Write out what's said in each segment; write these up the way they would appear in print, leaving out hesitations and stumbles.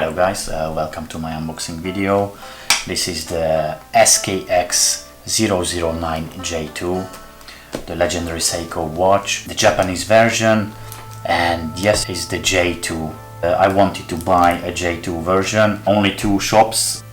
Hello guys, welcome to my unboxing video. This is the SKX009J2, the legendary Seiko watch, the Japanese version, and yes, it's the J2. I wanted to buy a J2 version, only two shops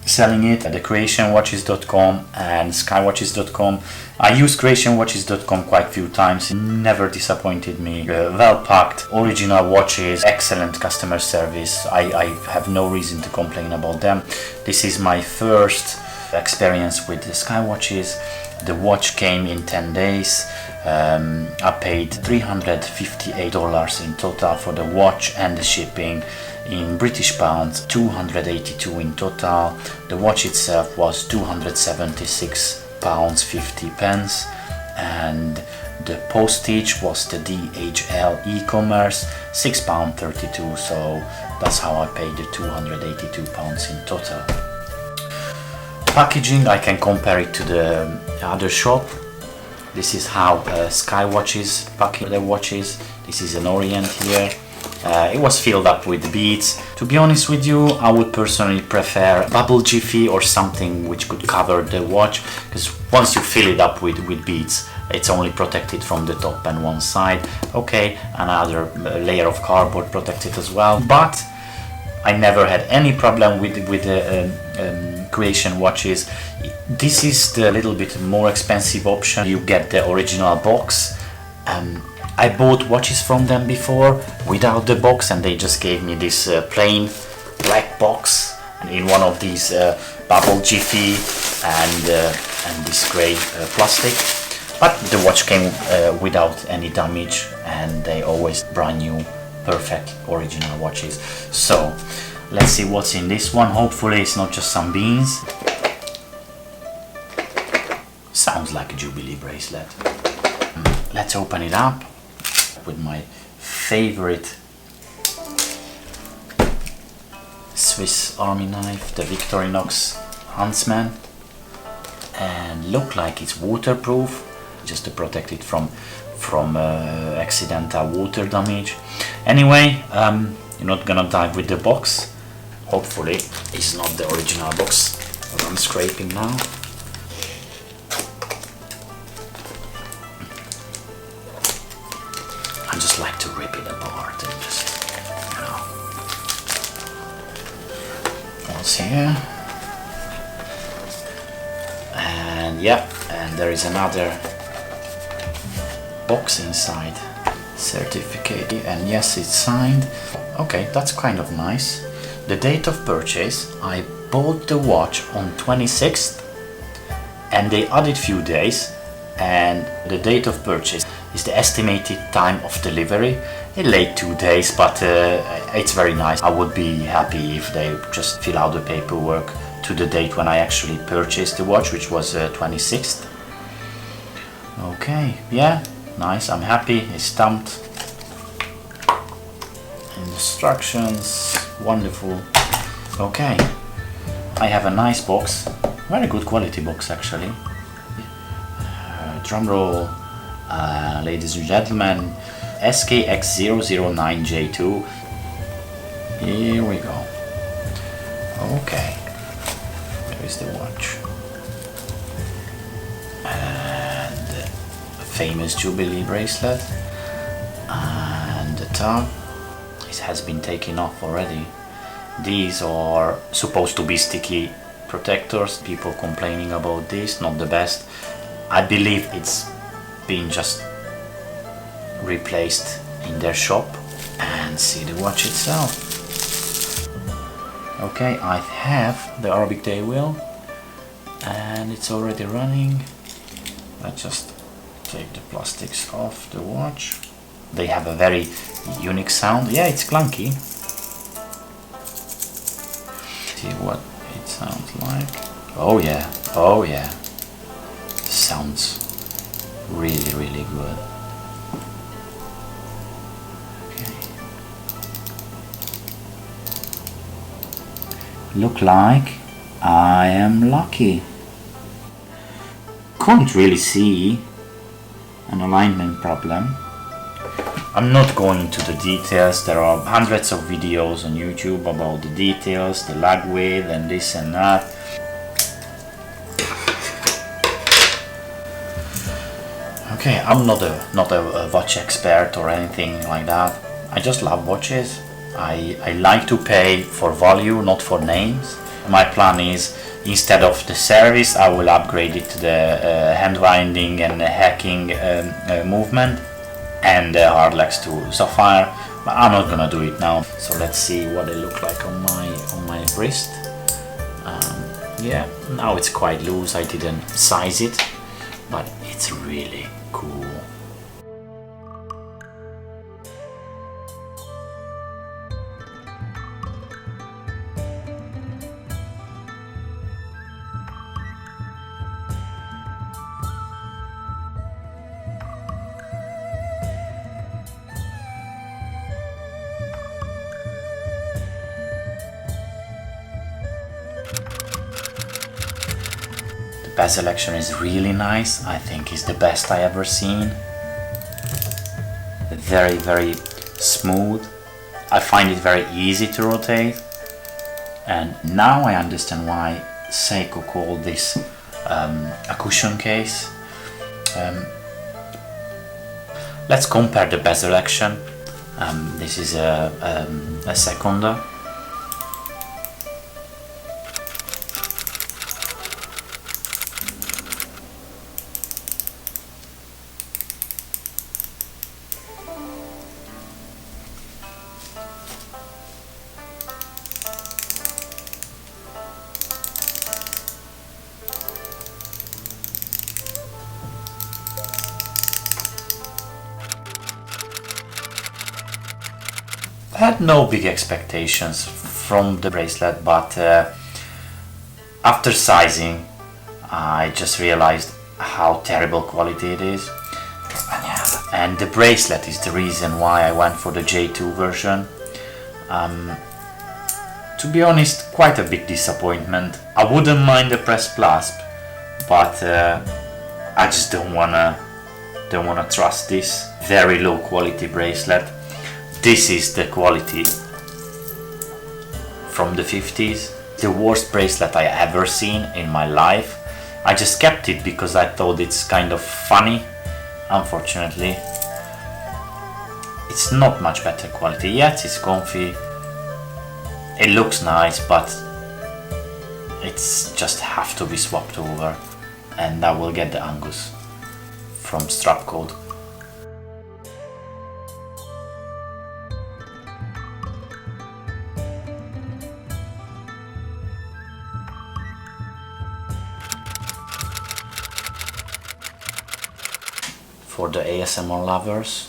selling it, the creationwatches.com and skywatches.com. I used creationwatches.com quite a few times, it never disappointed me. Well packed, original watches, excellent customer service. I have no reason to complain about them. This is my first experience with the Skywatches. The watch came in 10 days. I paid $358 in total for the watch and the shipping. In British pounds, 282 in total. The watch itself was 276 pounds 50 pence, and the postage was the DHL e-commerce, £6.32. So that's how I paid the 282 pounds in total. Packaging, I can compare it to the other shop. This is how Skywatches pack their watches. This is an Orient here. It was filled up with beads. To be honest with you, I would personally prefer bubble jiffy or something which could cover the watch, because once you fill it up with beads, it's only protected from the top and one side. Okay, another layer of cardboard protected as well, but I never had any problem with the Creation watches. This is the little bit more expensive option. You get the original box. I bought watches from them before without the box, and they just gave me this plain black box, and in one of these bubble jiffy and this grey plastic. But the watch came without any damage, and they always brand new, perfect original watches. So let's see what's in this one. Hopefully it's not just some beans. Sounds like a Jubilee bracelet. Let's open it up with my favorite Swiss Army knife, the Victorinox Huntsman, and look like it's waterproof, just to protect it from accidental water damage. Anyway, you're not gonna dive with the box. Hopefully it's not the original box that I'm scraping now. I just like to rip it apart and just, you know. What's here? And yeah, and there is another box inside. Certificate, and yes, it's signed. Okay, that's kind of nice. The date of purchase, I bought the watch on 26th, and they added few days, and the date of purchase is the estimated time of delivery. It late 2 days, but it's very nice. I would be happy if they just fill out the paperwork to the date when I actually purchased the watch, which was 26th. Okay, yeah, nice, I'm happy. It's stamped. Instructions, wonderful. Okay, I have a nice box, very good quality box actually. Drum roll. Ladies and gentlemen, SKX009J2. Here we go. Okay, there is the watch, and the famous Jubilee bracelet, and the tag. It has been taken off already. These are supposed to be sticky protectors. People complaining about this, not the best. I believe it's been just replaced in their shop. And see the watch itself. Okay, I have the Arabic day wheel, and it's already running. Let's just take the plastics off the watch. They have a very unique sound. Yeah, it's clunky. See what it sounds like. Oh yeah, oh yeah. Sounds really, really good. Okay. Look like I am lucky. Can't really see an alignment problem. I'm not going into the details. There are hundreds of videos on YouTube about the details, the lag width and this and that. Okay, I'm not a watch expert or anything like that. I just love watches. I like to pay for value, not for names. My plan is, instead of the service, I will upgrade it to the hand winding and hacking movement, and the hard legs to sapphire. But I'm not gonna do it now. So let's see what they look like on my wrist. Yeah, now it's quite loose. I didn't size it, but it's really cool. Bezel action is really nice. I think it's the best I ever seen. Very, very smooth. I find it very easy to rotate. And now I understand why Seiko called this a cushion case. Let's compare the bezel action. This is a Seconda. I had no big expectations from the bracelet, but after sizing I just realized how terrible quality it is. And the bracelet is the reason why I went for the J2 version. To be honest, quite a big disappointment. I wouldn't mind the press clasp, but I just don't wanna trust this very low quality bracelet. This is the quality from the 50s. The worst bracelet I ever seen in my life. I just kept it because I thought it's kind of funny. Unfortunately, it's not much better quality yet. It's comfy. It looks nice, but it's just have to be swapped over, and I will get the Angus from Strapcode. For the ASMR lovers.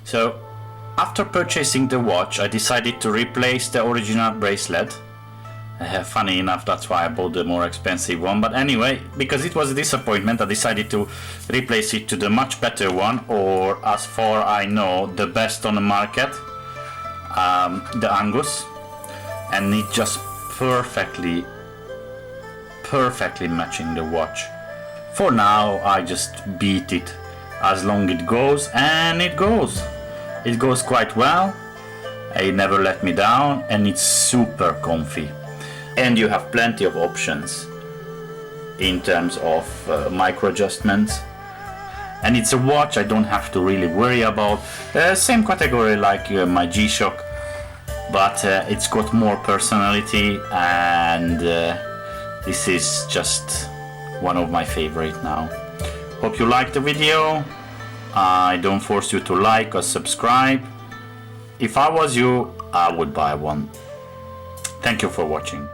So, after purchasing the watch, I decided to replace the original bracelet. Funny enough, that's why I bought the more expensive one. But anyway, because it was a disappointment, I decided to replace it to the much better one, or as far I know, the best on the market, the Angus. And it just perfectly matching the watch. For now, I just beat it as long it goes, and it goes. It goes quite well. It never let me down, and it's super comfy. And you have plenty of options in terms of micro adjustments. And it's a watch I don't have to really worry about. Same category like my G-Shock, but it's got more personality, and This is just one of my favorite now. Hope you liked the video. I don't force you to like or subscribe. If I was you, I would buy one. Thank you for watching.